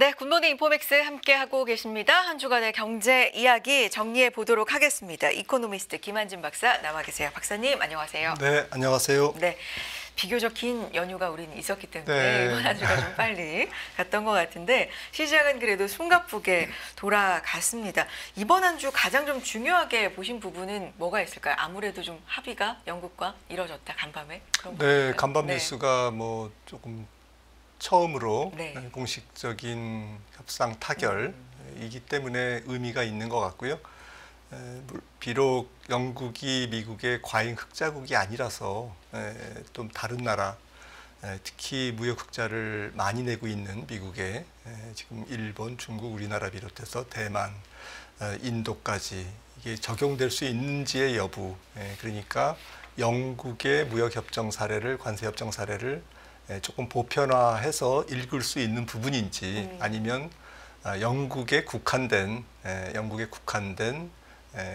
네, 굿모닝 인포맥스 함께하고 계십니다. 한 주간의 경제 이야기 정리해 보도록 하겠습니다. 이코노미스트 김한진 박사 나와 계세요. 박사님 안녕하세요. 네, 안녕하세요. 네, 비교적 긴 연휴가 우리는 있었기 때문에 네. 이번 한 주가 좀 빨리 갔던 것 같은데 시작은 그래도 숨가쁘게 돌아갔습니다. 이번 한 주 가장 좀 중요하게 보신 부분은 뭐가 있을까요? 아무래도 좀 합의가 영국과 이뤄졌다 간밤에. 그런 네, 건가요? 간밤 네. 뉴스가 뭐 조금 처음으로 네. 공식적인 협상 타결이기 때문에 의미가 있는 것 같고요. 비록 영국이 미국의 과잉 흑자국이 아니라서 좀 다른 나라, 특히 무역 흑자를 많이 내고 있는 미국에 지금 일본, 중국, 우리나라 비롯해서 대만, 인도까지 이게 적용될 수 있는지의 여부, 그러니까 영국의 무역협정 사례를, 관세협정 사례를 조금 보편화해서 읽을 수 있는 부분인지 아니면 영국에 국한된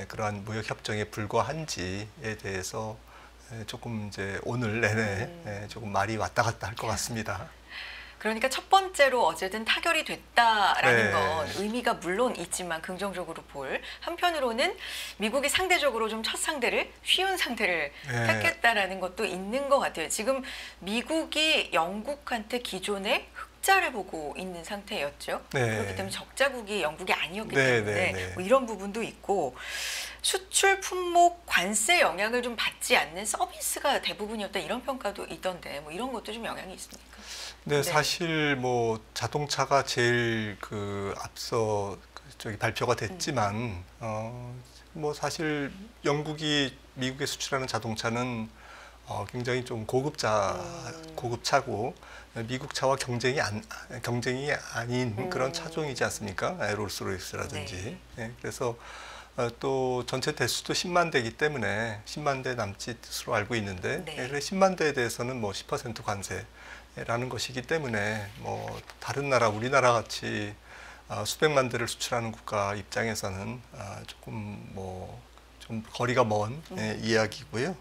그러한 무역협정에 불과한지에 대해서 조금 이제 오늘 내내 조금 말이 왔다 갔다 할 것 같습니다. 그러니까 첫 번째로 어쨌든 타결이 됐다라는 네. 건 의미가 물론 있지만 긍정적으로 볼 한편으로는 미국이 상대적으로 좀 첫 상대를 쉬운 상대를 네. 택했다라는 것도 있는 것 같아요. 지금 미국이 영국한테 기존에 흑자를 보고 있는 상태였죠. 네. 그렇기 때문에 적자국이 영국이 아니었기 네, 때문에 네, 네. 뭐 이런 부분도 있고 수출 품목 관세 영향을 좀 받지 않는 서비스가 대부분이었다 이런 평가도 있던데 뭐 이런 것도 좀 영향이 있습니까? 네, 사실 뭐 자동차가 제일 앞서 저기 발표가 됐지만 뭐 사실 영국이 미국에 수출하는 자동차는 굉장히 좀 고급차고 미국 차와 경쟁이 아닌 그런 차종이지 않습니까? 롤스로이스라든지. 네. 그래서 또 전체 대수도 10만 대이기 때문에 10만 대 남짓으로 알고 있는데 네. 그래서 10만 대에 대해서는 뭐 10% 관세라는 것이기 때문에 뭐 다른 나라 우리나라 같이 수백만 대를 수출하는 국가 입장에서는 조금 뭐 좀 거리가 먼 이야기고요.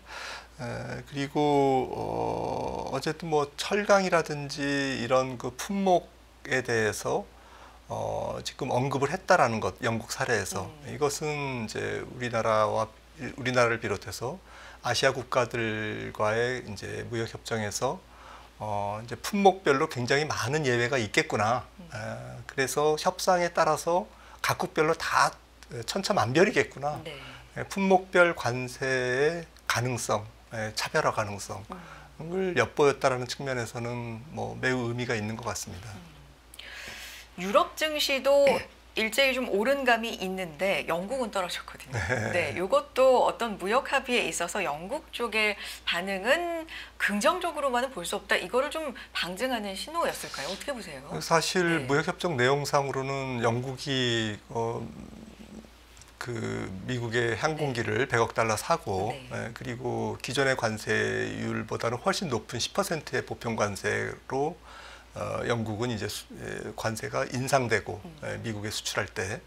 그리고 어쨌든 뭐 철강이라든지 이런 그 품목에 대해서 지금 언급을 했다라는 것, 영국 사례에서 이것은 이제 우리나라를 비롯해서 아시아 국가들과의 이제 무역 협정에서 이제 품목별로 굉장히 많은 예외가 있겠구나. 그래서 협상에 따라서 각국별로 다 천차만별이겠구나. 네. 품목별 관세의 가능성, 차별화 가능성을 엿보였다라는 측면에서는 뭐 매우 의미가 있는 것 같습니다. 유럽 증시도 일제히 좀 오른 감이 있는데 영국은 떨어졌거든요. 네, 이것도 어떤 무역 합의에 있어서 영국 쪽의 반응은 긍정적으로만은 볼 수 없다. 이거를 좀 방증하는 신호였을까요? 어떻게 보세요? 사실 네. 무역협정 내용상으로는 영국이 미국의 항공기를 100억 달러 사고 그리고 기존의 관세율보다는 훨씬 높은 10%의 보편 관세로 영국은 이제 관세가 인상되고 미국에 수출할 때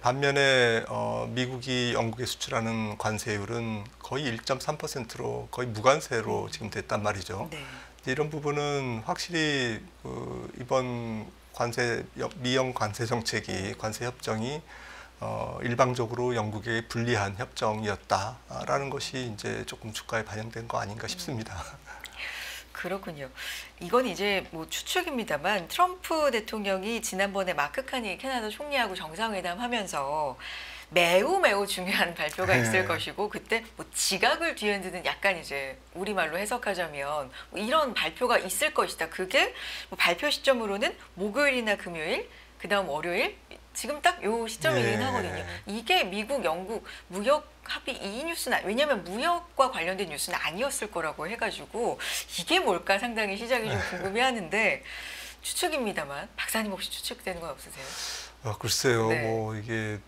반면에 미국이 영국에 수출하는 관세율은 거의 1.3%로 거의 무관세로 지금 됐단 말이죠. 네. 이런 부분은 확실히 이번 미영 관세 정책이 관세 협정이 일방적으로 영국에 불리한 협정이었다라는 것이 이제 조금 주가에 반영된 거 아닌가 싶습니다. 그렇군요. 이건 이제 뭐 추측입니다만 트럼프 대통령이 지난번에 마크 카니 캐나다 총리하고 정상회담 하면서 매우 중요한 발표가 있을 것이고 그때 뭐 지각을 뒤흔드는 약간 이제 우리말로 해석하자면 뭐 이런 발표가 있을 것이다. 그게 뭐 발표 시점으로는 목요일이나 금요일, 그다음 월요일 지금 딱 요 시점이긴 하거든요. 이게 미국, 영국 무역 합의 이 뉴스는 왜냐하면 무역과 관련된 뉴스는 아니었을 거라고 해가지고 이게 뭘까 상당히 시작이 좀 궁금해하는데 추측입니다만 박사님 혹시 추측되는 건 없으세요? 글쎄요, 네. 뭐 이게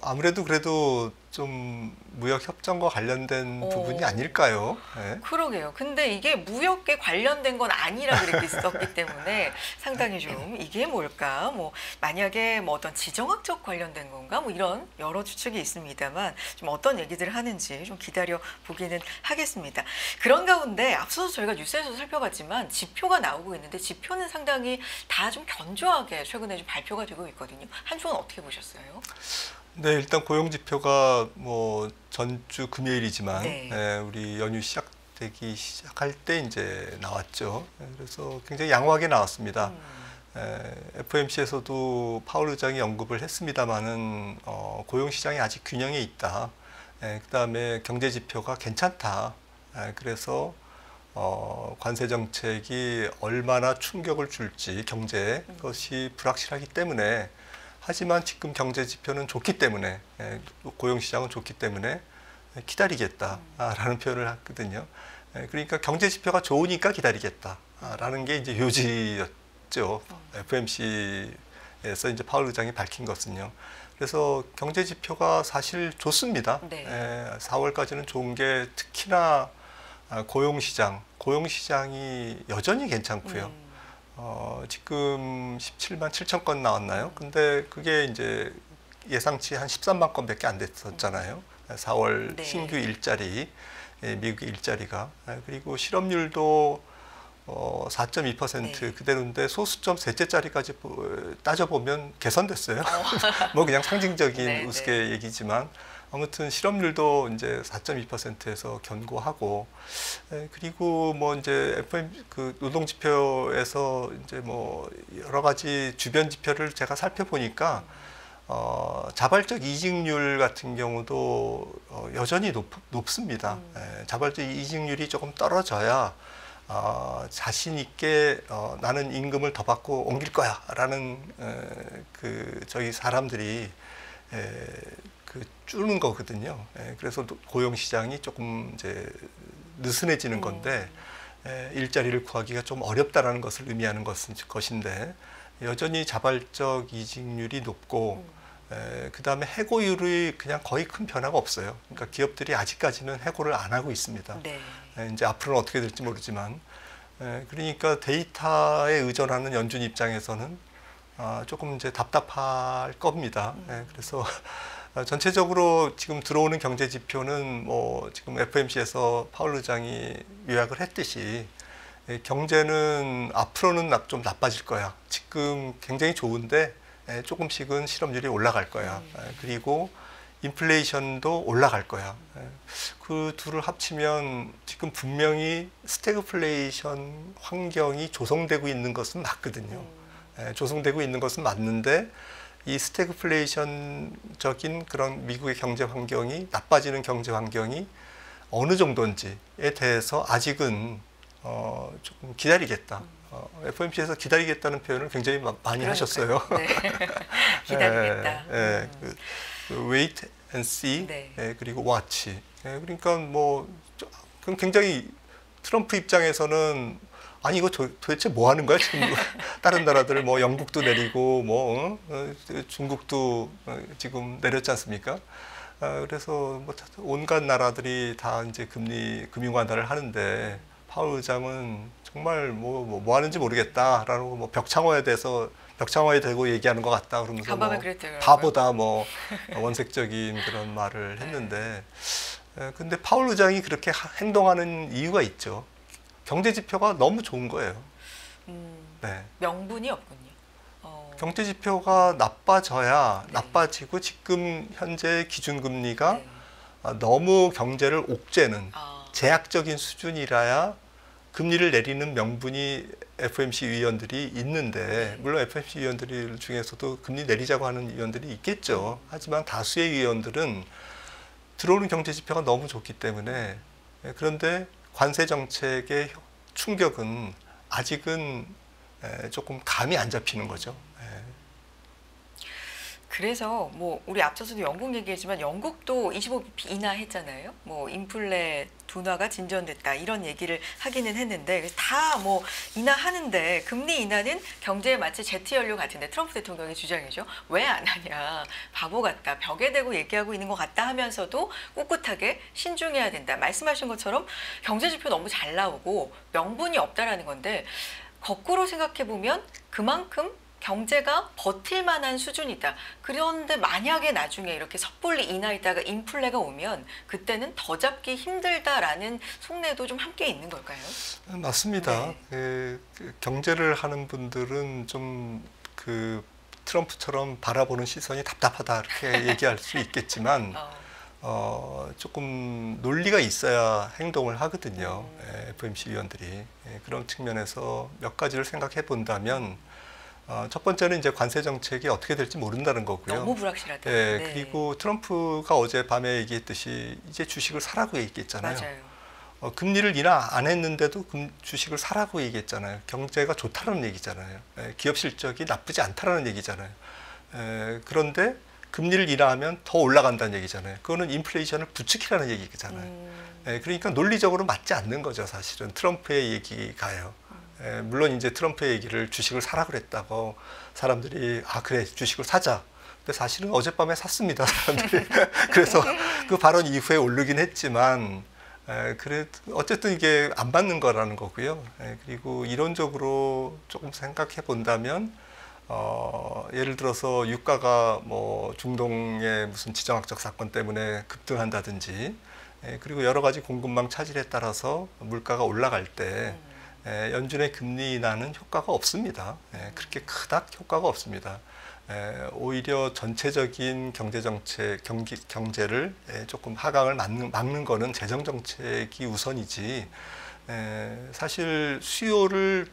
아무래도 그래도 좀 무역 협정과 관련된 어. 부분이 아닐까요? 예. 그러게요. 근데 이게 무역에 관련된 건 아니라 그렇게 썼기 때문에 상당히 좀 이게 뭘까? 뭐 만약에 뭐 어떤 지정학적 관련된 건가? 뭐 이런 여러 추측이 있습니다만 좀 어떤 얘기들을 하는지 좀 기다려 보기는 하겠습니다. 그런 가운데 앞서서 저희가 뉴스에서 살펴봤지만 지표가 나오고 있는데 지표는 상당히 다 좀 견조하게 최근에 좀 발표가 되고 있거든요. 한 주는 어떻게 보셨어요? 네, 일단 고용 지표가 뭐 전주 금요일이지만 네. 우리 연휴 시작할 때 이제 나왔죠. 그래서 굉장히 양호하게 나왔습니다. FOMC에서도 파월 의장이 언급을 했습니다마는 고용 시장이 아직 균형에 있다. 그다음에 경제 지표가 괜찮다. 그래서 관세 정책이 얼마나 충격을 줄지 경제에 그것이 불확실하기 때문에 하지만 지금 경제 지표는 좋기 때문에 고용 시장은 좋기 때문에 기다리겠다라는 표현을 했거든요. 그러니까 경제 지표가 좋으니까 기다리겠다라는 게 이제 요지였죠. FOMC에서 이제 파월 의장이 밝힌 것은요. 그래서 경제 지표가 사실 좋습니다. 네. 4월까지는 좋은 게 특히나 고용 시장이 여전히 괜찮고요. 지금 17만 7천 건 나왔나요? 근데 그게 이제 예상치 한 13만 건밖에 안 됐었잖아요. 4월 네. 신규 일자리, 미국의 일자리가. 그리고 실업률도 4.2% 네. 그대로인데 소수점 셋째 자리까지 따져보면 개선됐어요. 뭐 그냥 상징적인 네, 우스개 얘기지만 아무튼 실업률도 이제 4.2%에서 견고하고 그리고 뭐 이제 FM 그 노동 지표에서 이제 뭐 여러 가지 주변 지표를 제가 살펴보니까 자발적 이직률 같은 경우도 여전히 높습니다. 자발적 이직률이 조금 떨어져야 자신 있게 나는 임금을 더 받고 옮길 거야라는 그 저희 사람들이 그 줄는 거거든요. 그래서 고용 시장이 조금 이제 느슨해지는 건데 일자리를 구하기가 좀 어렵다라는 것을 의미하는 것인데 여전히 자발적 이직률이 높고 그다음에 해고율이 그냥 거의 큰 변화가 없어요. 그러니까 기업들이 아직까지는 해고를 안 하고 있습니다. 네. 이제 앞으로는 어떻게 될지 모르지만 그러니까 데이터에 의존하는 연준 입장에서는 조금 이제 답답할 겁니다. 그래서 전체적으로 지금 들어오는 경제 지표는 뭐 지금 FOMC에서 파월 의장이 요약을 했듯이 경제는 앞으로는 좀 나빠질 거야. 지금 굉장히 좋은데 조금씩은 실업률이 올라갈 거야. 그리고 인플레이션도 올라갈 거야. 그 둘을 합치면 지금 분명히 스태그플레이션 환경이 조성되고 있는 것은 맞거든요. 조성되고 있는 것은 맞는데 이 스태그플레이션적인 그런 미국의 경제 환경이 나빠지는 경제 환경이 어느 정도인지에 대해서 아직은 조금 기다리겠다. FOMC에서 기다리겠다는 표현을 굉장히 많이 그러니까요. 하셨어요. 네. 기다리겠다. 그 wait and see, 네. 그리고 watch. 그러니까 뭐 그건 굉장히 트럼프 입장에서는 아니 이거 도대체 뭐 하는 거야 지금 다른 나라들 뭐 영국도 내리고 뭐 중국도 지금 내렸지 않습니까? 그래서 뭐 온갖 나라들이 다 이제 금융 완화를 하는데 파월 의장은 정말 뭐 하는지 모르겠다라고 뭐 벽창화에 대고 얘기하는 것 같다 그러면서 간밤에 뭐 그랬더라고요. 바보다 뭐 원색적인 그런 말을 했는데 근데 파월 의장이 그렇게 행동하는 이유가 있죠. 경제 지표가 너무 좋은 거예요. 네. 명분이 없군요. 경제 지표가 나빠져야 네. 나빠지고 지금 현재 기준금리가 네. 너무 경제를 옥죄는 아, 제약적인 수준이라야 금리를 내리는 명분이 FOMC 위원들이 있는데 물론 FOMC 위원들 중에서도 금리 내리자고 하는 위원들이 있겠죠. 하지만 다수의 위원들은 들어오는 경제 지표가 너무 좋기 때문에 그런데 관세 정책의 충격은 아직은 조금 감이 안 잡히는 거죠. 그래서 뭐 우리 앞서서도 영국 얘기했지만 영국도 25bp 인하했잖아요. 뭐 인플레 둔화가 진전됐다 이런 얘기를 하기는 했는데 다 뭐 인하하는데 금리 인하는 경제에 마치 제트 연료 같은데 트럼프 대통령의 주장이죠. 왜 안 하냐. 바보 같다. 벽에 대고 얘기하고 있는 것 같다 하면서도 꿋꿋하게 신중해야 된다. 말씀하신 것처럼 경제 지표 너무 잘 나오고 명분이 없다라는 건데 거꾸로 생각해 보면 그만큼 경제가 버틸 만한 수준이다. 그런데 만약에 나중에 이렇게 섣불리 인하했다가 인플레가 오면 그때는 더 잡기 힘들다라는 속내도 좀 함께 있는 걸까요? 맞습니다. 네. 그 경제를 하는 분들은 좀 그 트럼프처럼 바라보는 시선이 답답하다 이렇게 얘기할 수 있겠지만 조금 논리가 있어야 행동을 하거든요. FOMC 위원들이. 그런 측면에서 몇 가지를 생각해 본다면 첫 번째는 이제 관세 정책이 어떻게 될지 모른다는 거고요. 너무 불확실하다. 네, 네. 그리고 트럼프가 어제 밤에 얘기했듯이 이제 주식을 사라고 얘기했잖아요. 맞아요. 금리를 인하 안 했는데도 주식을 사라고 얘기했잖아요. 경제가 좋다는 얘기잖아요. 기업 실적이 나쁘지 않다는 얘기잖아요. 그런데 금리를 인하하면 더 올라간다는 얘기잖아요. 그거는 인플레이션을 부추기라는 얘기잖아요. 그러니까 논리적으로 맞지 않는 거죠, 사실은. 트럼프의 얘기가요. 물론 이제 트럼프의 얘기를 주식을 사라 그랬다고 사람들이 그래 주식을 사자. 근데 사실은 어젯밤에 샀습니다, 사람들이. 그래서 그 발언 이후에 오르긴 했지만 그래 어쨌든 이게 안 맞는 거라는 거고요. 그리고 이론적으로 조금 생각해 본다면 예를 들어서 유가가 뭐 중동의 무슨 지정학적 사건 때문에 급등한다든지 그리고 여러 가지 공급망 차질에 따라서 물가가 올라갈 때 연준의 금리 인하는 효과가 없습니다. 그렇게 크다 효과가 없습니다. 오히려 전체적인 경제를 조금 하강을 막는 거는 재정정책이 우선이지 사실 수요를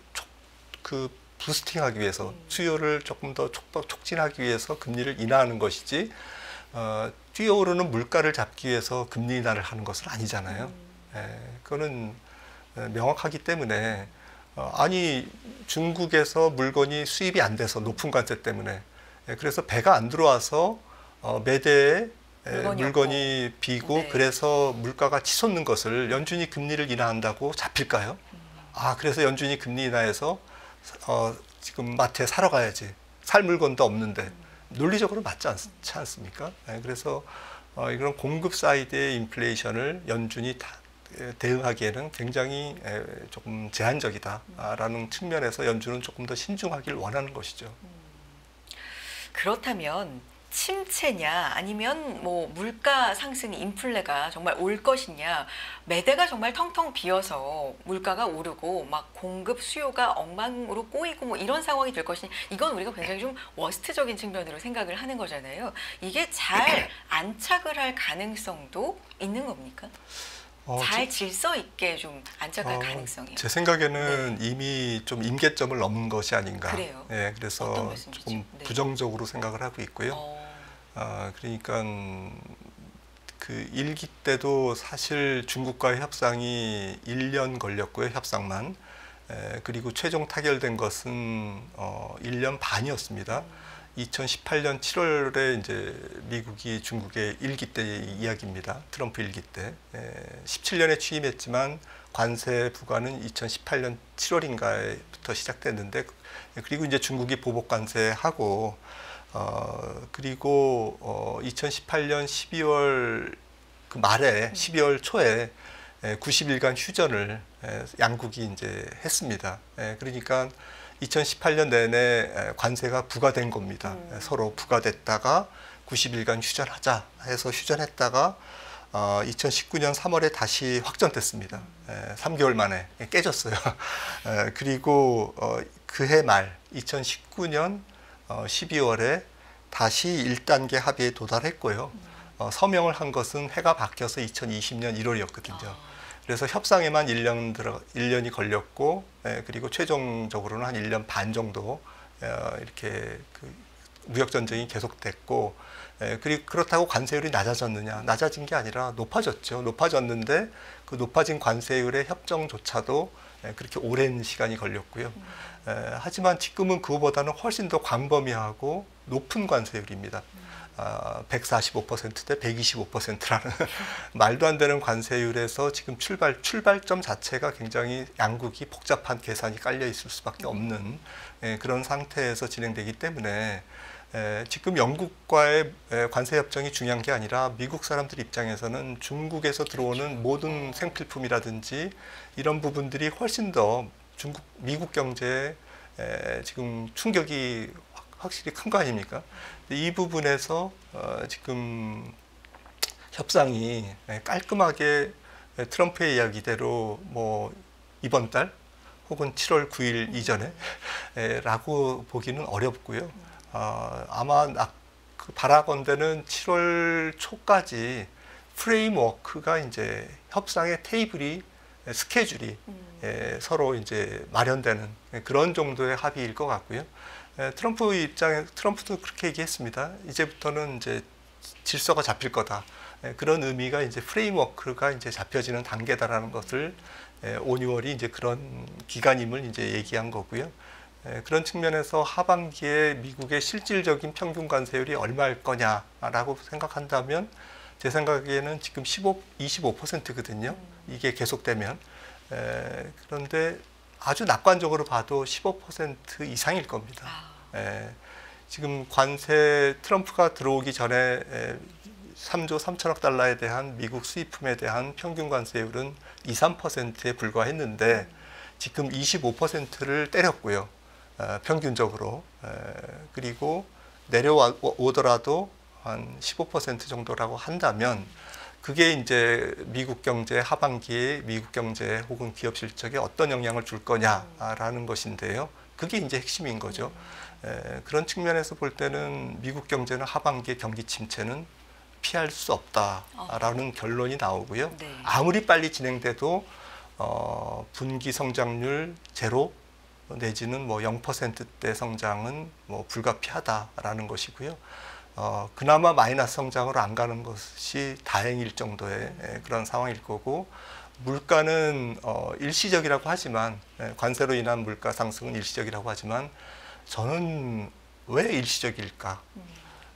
부스팅하기 위해서 수요를 조금 더 촉진하기 위해서 금리를 인하하는 것이지 뛰어오르는 물가를 잡기 위해서 금리 인하를 하는 것은 아니잖아요. 그거는 명확하기 때문에 아니 중국에서 물건이 수입이 안 돼서 높은 관세 때문에 그래서 배가 안 들어와서 매대에 물건이 비고 네. 그래서 물가가 치솟는 것을 연준이 금리를 인하한다고 잡힐까요? 그래서 연준이 금리 인하해서 지금 마트에 사러 가야지. 살 물건도 없는데 논리적으로 맞지 않지 않습니까? 그래서 이런 공급 사이드의 인플레이션을 연준이 대응하기에는 굉장히 조금 제한적이다라는 측면에서 연준은 조금 더 신중하길 원하는 것이죠. 그렇다면 침체냐 아니면 뭐 물가 상승 인플레가 정말 올 것이냐 매대가 정말 텅텅 비어서 물가가 오르고 막 공급 수요가 엉망으로 꼬이고 뭐 이런 상황이 될 것이냐 이건 우리가 굉장히 좀 워스트적인 측면으로 생각을 하는 거잖아요. 이게 잘 안착을 할 가능성도 있는 겁니까? 잘 질서 있게 좀 안착할 가능성이요. 제 생각에는 이미 좀 임계점을 넘은 것이 아닌가. 그래요? 그래서 조금 부정적으로 생각을 하고 있고요. 그러니까 그 1기 때도 사실 중국과의 협상이 1년 걸렸고요, 협상만. 그리고 최종 타결된 것은 1년 반이었습니다. 2018년 7월에 이제 미국이 중국의 1기 때 이야기입니다. 트럼프 1기 때. 17년에 취임했지만 관세 부과는 2018년 7월인가부터 시작됐는데 그리고 이제 중국이 보복 관세하고 그리고 2018년 12월 그 말에 12월 초에 90일간 휴전을 양국이 이제 했습니다. 그러니까 2018년 내내 관세가 부과된 겁니다. 서로 부과됐다가 90일간 휴전하자 해서 휴전했다가 2019년 3월에 다시 확전됐습니다. 3개월 만에 깨졌어요. 그리고 그해 말 2019년 12월에 다시 1단계 합의에 도달했고요. 서명을 한 것은 해가 바뀌어서 2020년 1월이었거든요. 그래서 협상에만 1년이 걸렸고 그리고 최종적으로는 한 1년 반 정도 이렇게 그 무역 전쟁이 계속됐고 그리고 그렇다고 관세율이 낮아졌느냐? 낮아진 게 아니라 높아졌죠. 높아졌는데 그 높아진 관세율의 협정조차도 그렇게 오랜 시간이 걸렸고요. 하지만 지금은 그거보다는 훨씬 더 광범위하고 높은 관세율입니다. 145%대 125%라는 말도 안 되는 관세율에서 지금 출발점 자체가 굉장히 양국이 복잡한 계산이 깔려 있을 수밖에 없는 그런 상태에서 진행되기 때문에 지금 영국과의 관세 협정이 중요한 게 아니라 미국 사람들 입장에서는 중국에서 들어오는 모든 생필품이라든지 이런 부분들이 훨씬 더 미국 경제에 지금 충격이 확실히 큰 거 아닙니까? 이 부분에서 지금 협상이 깔끔하게 트럼프의 이야기대로 뭐 이번 달 혹은 7월 9일 이전에 라고 보기는 어렵고요. 아마 바라건대는 7월 초까지 프레임워크가 이제 협상의 테이블이 스케줄이 서로 이제 마련되는 그런 정도의 합의일 것 같고요. 트럼프도 그렇게 얘기했습니다. 이제부터는 이제 질서가 잡힐 거다. 그런 의미가 이제 프레임워크가 이제 잡혀지는 단계다라는 것을 5, 6월이 이제 그런 기간임을 이제 얘기한 거고요. 그런 측면에서 하반기에 미국의 실질적인 평균 관세율이 얼마일 거냐라고 생각한다면 제 생각에는 지금 25%거든요. 이게 계속되면. 그런데 아주 낙관적으로 봐도 15% 이상일 겁니다. 지금 트럼프가 들어오기 전에 3조 3천억 달러에 대한 미국 수입품에 대한 평균 관세율은 2, 3%에 불과했는데 지금 25%를 때렸고요. 평균적으로. 그리고 내려오더라도 한 15% 정도라고 한다면 그게 이제 미국 경제 하반기에 미국 경제 혹은 기업 실적에 어떤 영향을 줄 거냐라는 것인데요. 그게 이제 핵심인 거죠. 그런 측면에서 볼 때는 미국 경제는 하반기에 경기 침체는 피할 수 없다라는 결론이 나오고요. 네. 아무리 빨리 진행돼도 분기 성장률 제로 내지는 뭐 0%대 성장은 뭐 불가피하다라는 것이고요. 그나마 마이너스 성장으로 안 가는 것이 다행일 정도의 그런 상황일 거고, 물가는 일시적이라고 하지만, 관세로 인한 물가 상승은 일시적이라고 하지만 저는 왜 일시적일까?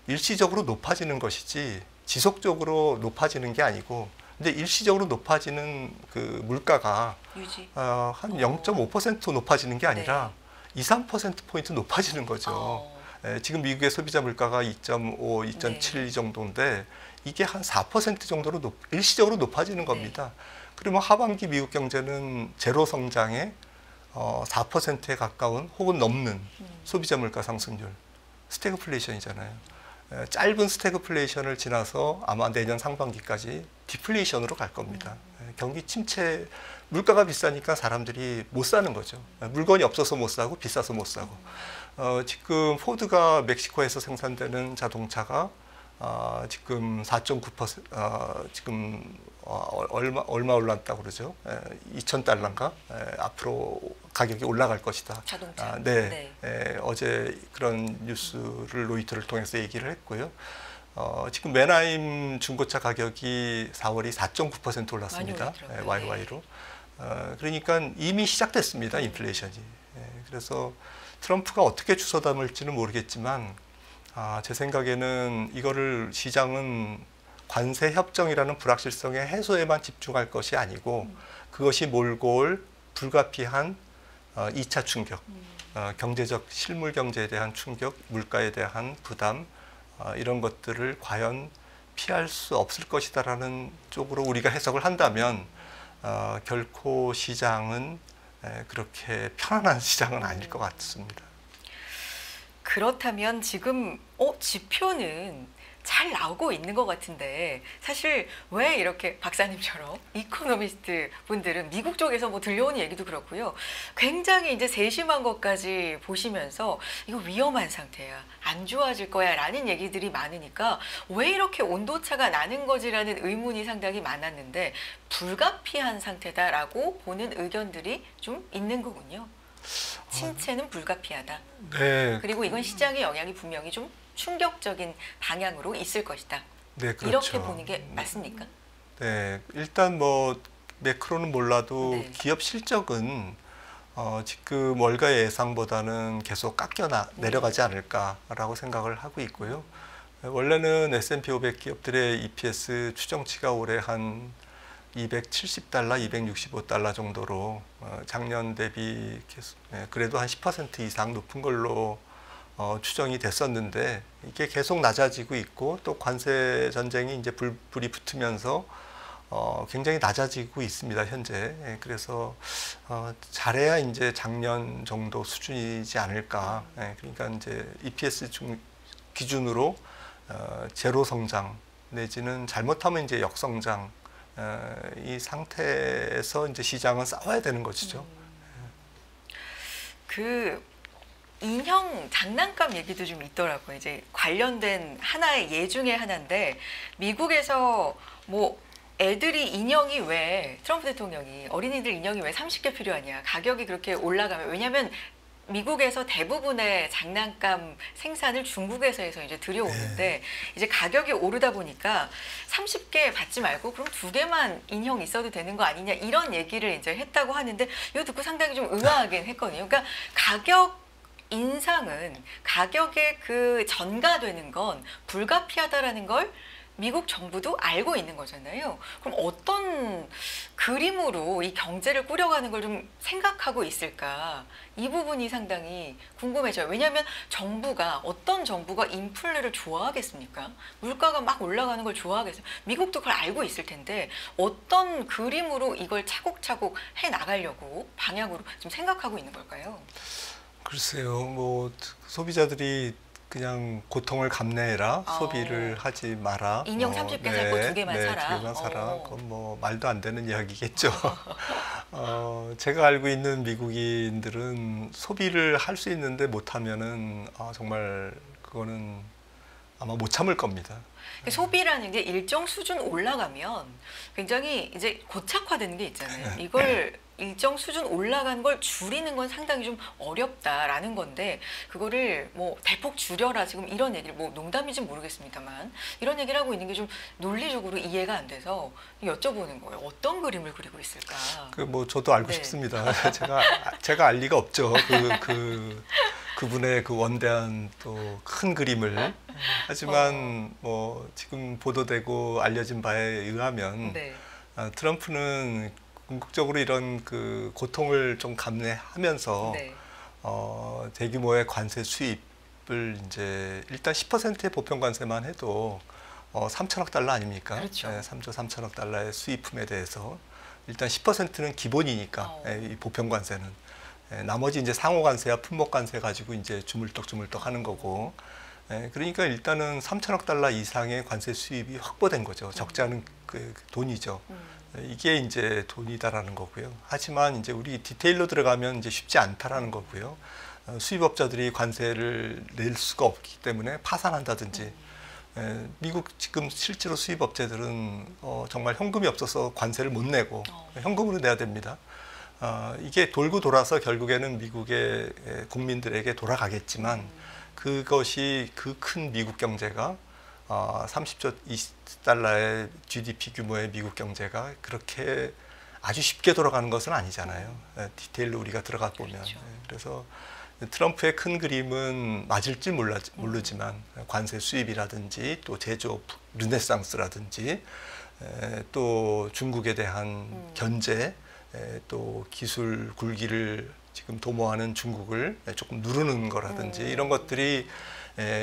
일시적으로 높아지는 것이지 지속적으로 높아지는 게 아니고, 근데 일시적으로 높아지는 그 물가가 한 0.5% 높아지는 게 아니라 2, 3%포인트 높아지는 거죠. 지금 미국의 소비자 물가가 2.5, 2.7 네. 정도인데 이게 한 4% 정도로 일시적으로 높아지는 겁니다. 그러면 하반기 미국 경제는 제로 성장에 4%에 가까운 혹은 넘는 소비자 물가 상승률, 스태그플레이션이잖아요. 짧은 스태그플레이션을 지나서 아마 내년 상반기까지 디플레이션으로 갈 겁니다. 경기 침체, 물가가 비싸니까 사람들이 못 사는 거죠. 물건이 없어서 못 사고 비싸서 못 사고. 지금 포드가 멕시코에서 생산되는 자동차가 지금 4.9% 지금 얼마 올랐다고 그러죠? 2,000달러인가? 앞으로 가격이 올라갈 것이다. 자동차. 네. 어제 그런 뉴스를 로이터를 통해서 얘기를 했고요. 지금 맨하임 중고차 가격이 4월이 4.9% 올랐습니다. YY로. 그러니까 이미 시작됐습니다. 인플레이션이. 그래서 트럼프가 어떻게 주워 담을지는 모르겠지만 제 생각에는 이거를 시장은 관세 협정이라는 불확실성의 해소에만 집중할 것이 아니고 그것이 몰고 올 불가피한 2차 충격, 경제적 실물 경제에 대한 충격, 물가에 대한 부담, 이런 것들을 과연 피할 수 없을 것이다라는 쪽으로 우리가 해석을 한다면 결코 시장은 그렇게 편안한 시장은 아닐 것 같습니다. 그렇다면 지금 지표는 잘 나오고 있는 것 같은데 사실 왜 이렇게 박사님처럼 이코노미스트 분들은 미국 쪽에서 뭐 들려오는 얘기도 그렇고요. 굉장히 이제 세심한 것까지 보시면서 이거 위험한 상태야. 안 좋아질 거야 라는 얘기들이 많으니까 왜 이렇게 온도차가 나는 거지라는 의문이 상당히 많았는데 불가피한 상태다라고 보는 의견들이 좀 있는 거군요. 침체는 불가피하다. 네. 그리고 이건 시장의 영향이 분명히 좀 충격적인 방향으로 있을 것이다. 네, 그렇죠. 이렇게 보는 게 맞습니까? 네, 일단 뭐 매크로는 몰라도 네. 기업 실적은 지금 월가 예상보다는 계속 내려가지 않을까라고 생각을 하고 있고요. 원래는 S&P 500 기업들의 EPS 추정치가 올해 한 $270, $265 정도로 작년 대비 그래도 한 10% 이상 높은 걸로 추정이 됐었는데 이게 계속 낮아지고 있고 또 관세 전쟁이 이제 불이 붙으면서 굉장히 낮아지고 있습니다, 현재. 그래서 잘해야 이제 작년 정도 수준이지 않을까. 그러니까 이제 EPS 기준으로 제로 성장 내지는 잘못하면 이제 역성장 이 상태에서 이제 시장은 싸워야 되는 것이죠. 그 인형 장난감 얘기도 좀 있더라고요. 이제 관련된 하나의 예 중에 하나인데 미국에서 뭐 애들이 인형이 왜 트럼프 대통령이 어린이들 인형이 왜 30개 필요하냐 가격이 그렇게 올라가면 왜냐하면 미국에서 대부분의 장난감 생산을 중국에서 해서 이제 들여오는데 이제 가격이 오르다 보니까 30개 받지 말고 그럼 2개만 인형 있어도 되는 거 아니냐 이런 얘기를 이제 했다고 하는데 이거 듣고 상당히 좀 의아하긴 했거든요. 그러니까 가격 인상은 가격에 그 전가되는 건 불가피하다라는 걸 미국 정부도 알고 있는 거잖아요. 그럼 어떤 그림으로 이 경제를 꾸려가는 걸 좀 생각하고 있을까? 이 부분이 상당히 궁금해져요. 왜냐하면 어떤 정부가 인플레를 좋아하겠습니까? 물가가 막 올라가는 걸 좋아하겠어요. 미국도 그걸 알고 있을 텐데 어떤 그림으로 이걸 차곡차곡 해 나가려고 방향으로 좀 생각하고 있는 걸까요? 글쎄요, 뭐 소비자들이 그냥 고통을 감내해라, 소비를 하지 마라. 인형 30개 살고 2개만 사라. 2개만 사라. 그건 뭐 말도 안 되는 이야기겠죠. 제가 알고 있는 미국인들은 소비를 할 수 있는데 못하면은 정말 그거는 아마 못 참을 겁니다. 소비라는 게 일정 수준 올라가면 굉장히 이제 고착화되는 게 있잖아요. 이걸 일정 수준 올라간 걸 줄이는 건 상당히 좀 어렵다라는 건데 그거를 뭐 대폭 줄여라 지금 이런 얘기를 뭐 농담인지 모르겠습니다만 이런 얘기를 하고 있는 게 좀 논리적으로 이해가 안 돼서 여쭤보는 거예요. 어떤 그림을 그리고 있을까? 뭐 저도 알고 싶습니다. 제가 알 리가 없죠. 그분의 그 원대한 또 큰 그림을. 하지만 뭐 지금 보도되고 알려진 바에 의하면 트럼프는 궁극적으로 이런 그 고통을 좀 감내하면서 대규모의 관세 수입을 이제 일단 10%의 보편 관세만 해도 3천억 달러 아닙니까? 그렇죠. 3조 3천억 달러의 수입품에 대해서 일단 10%는 기본이니까 이 보편 관세는 나머지 이제 상호 관세와 품목 관세 가지고 이제 주물떡 하는 거고. 그러니까 일단은 3천억 달러 이상의 관세 수입이 확보된 거죠. 적지 않은 그 돈이죠. 이게 이제 돈이다라는 거고요. 하지만 이제 우리 디테일로 들어가면 이제 쉽지 않다라는 거고요. 수입업자들이 관세를 낼 수가 없기 때문에 파산한다든지. 미국 지금 실제로 수입업체들은 정말 현금이 없어서 관세를 못 내고 현금으로 내야 됩니다. 이게 돌고 돌아서 결국에는 미국의 국민들에게 돌아가겠지만 그것이 그 큰 미국 경제가 30조 20달러의 GDP 규모의 미국 경제가 그렇게 아주 쉽게 돌아가는 것은 아니잖아요. 디테일로 우리가 들어가 보면. 그렇죠. 그래서 트럼프의 큰 그림은 맞을지 모르지만 관세 수입이라든지 또 제조업 르네상스라든지 또 중국에 대한 견제 또 기술 굴기를 지금 도모하는 중국을 조금 누르는 거라든지 이런 것들이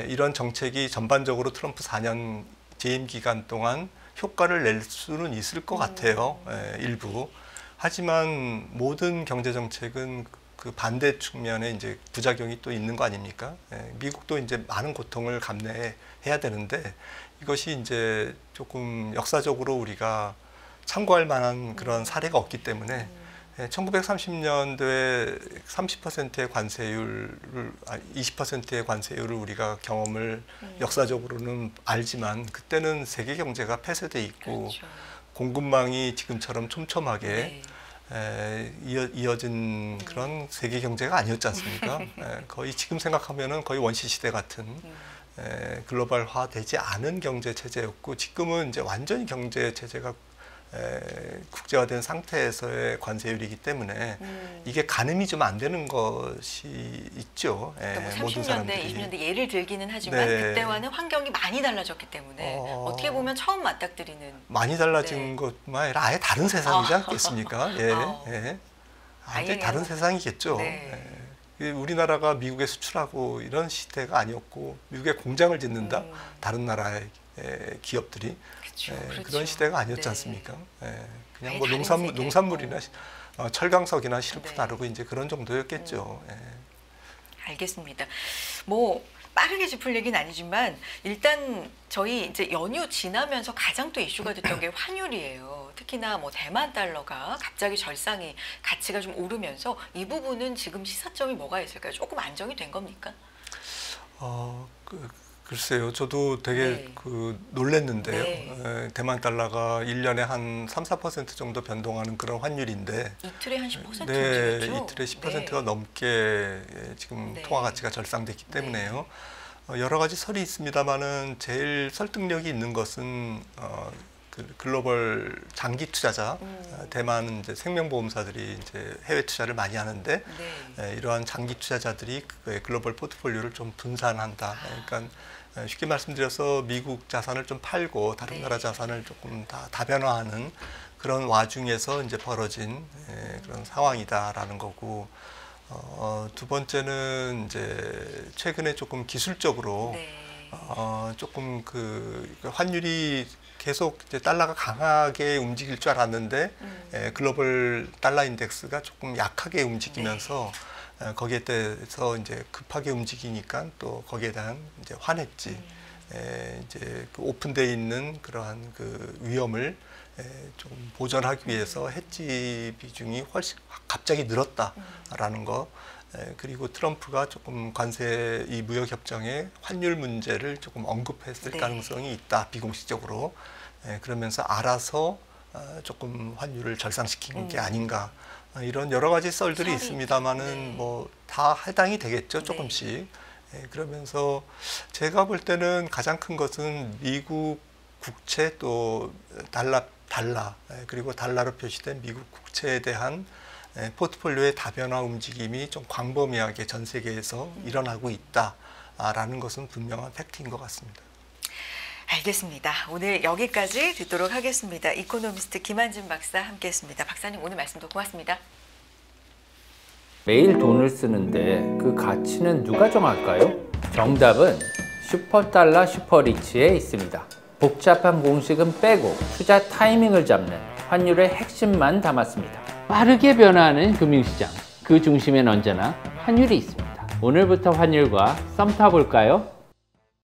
이런 정책이 전반적으로 트럼프 4년 재임 기간 동안 효과를 낼 수는 있을 것 같아요. 일부. 하지만 모든 경제 정책은 그 반대 측면에 이제 부작용이 또 있는 거 아닙니까? 미국도 이제 많은 고통을 감내해야 되는데 이것이 이제 조금 역사적으로 우리가 참고할 만한 그런 사례가 없기 때문에 1930년도에 30%의 관세율을 20%의 관세율을 우리가 경험을 역사적으로는 알지만 그때는 세계 경제가 폐쇄돼 있고 그렇죠. 공급망이 지금처럼 촘촘하게 이어진 그런 세계 경제가 아니었지 않습니까? 거의 지금 생각하면은 거의 원시 시대 같은 글로벌화 되지 않은 경제 체제였고 지금은 이제 완전히 경제 체제가 국제화된 상태에서의 관세율이기 때문에 이게 가늠이 좀 안 되는 것이 있죠. 그러니까 뭐 모든 30년대, 사람들이. 20년대 예를 들기는 하지만 네. 그때와는 환경이 많이 달라졌기 때문에 어떻게 보면 처음 맞닥뜨리는 많이 달라진 네. 것뿐만 아니라 아예 다른 세상이지 않겠습니까? 예, 아. 완전히 다른 세상이겠죠. 네. 우리나라가 미국에 수출하고 이런 시대가 아니었고 미국에 공장을 짓는다 다른 나라의 기업들이 그렇죠. 그런 시대가 아니었지 네. 않습니까? 그냥 아예 뭐 다른 세계. 농산물이나 철강석이나 시루프 네. 다루고 이제 그런 정도였겠죠. 알겠습니다. 뭐 빠르게 짚을 얘기는 아니지만 일단 저희 이제 연휴 지나면서 가장 또 이슈가 됐던 게 환율이에요. 특히나 뭐 대만 달러가 갑자기 절상이 가치가 좀 오르면서 이 부분은 지금 시사점이 뭐가 있을까요? 조금 안정이 된 겁니까? 글쎄요. 저도 되게 네. 놀랬는데요. 네. 대만 달러가 1년에 한 3, 4% 정도 변동하는 그런 환율인데 이틀에 한 10% 네, 움직였죠? 이틀에 10%가 네. 넘게 지금 네. 통화 가치가 절상됐기 때문에요. 여러 가지 설이 있습니다만은 제일 설득력이 있는 것은 글로벌 장기 투자자, 대만은 이제 생명보험사들이 이제 해외 투자를 많이 하는데 이러한 장기 투자자들이 글로벌 포트폴리오를 좀 분산한다. 그러니까 쉽게 말씀드려서 미국 자산을 좀 팔고 다른 나라 자산을 조금 다 다변화하는 그런 와중에서 이제 벌어진 그런 상황이다라는 거고. 두 번째는 이제 최근에 조금 기술적으로 조금 환율이 계속 이제 달러가 강하게 움직일 줄 알았는데 글로벌 달러 인덱스가 조금 약하게 움직이면서 거기에 대해서 이제 급하게 움직이니까 또 거기에 대한 이제 환했지. 이제 오픈되어 있는 그러한 위험을 좀 보전하기 위해서 해지 비중이 훨씬 갑자기 늘었다라는 거. 그리고 트럼프가 조금 관세 이 무역 협정에 환율 문제를 조금 언급했을 가능성이 있다, 비공식적으로. 그러면서 알아서 조금 환율을 절상시킨 게 아닌가. 이런 여러 가지 썰들이 있습니다만은 뭐 다 해당이 되겠죠, 조금씩. 그러면서 제가 볼 때는 가장 큰 것은 미국 국채 또 달러 그리고 달러로 표시된 미국 국채에 대한 포트폴리오의 다변화 움직임이 좀 광범위하게 전 세계에서 일어나고 있다라는 것은 분명한 팩트인 것 같습니다. 알겠습니다. 오늘 여기까지 듣도록 하겠습니다. 이코노미스트 김한진 박사 함께했습니다. 박사님 오늘 말씀도 고맙습니다. 매일 돈을 쓰는데 그 가치는 누가 정할까요? 정답은 슈퍼달러 슈퍼리치에 있습니다. 복잡한 공식은 빼고 투자 타이밍을 잡는 환율의 핵심만 담았습니다. 빠르게 변화하는 금융시장, 그 중심엔 언제나 환율이 있습니다. 오늘부터 환율과 썸 타볼까요?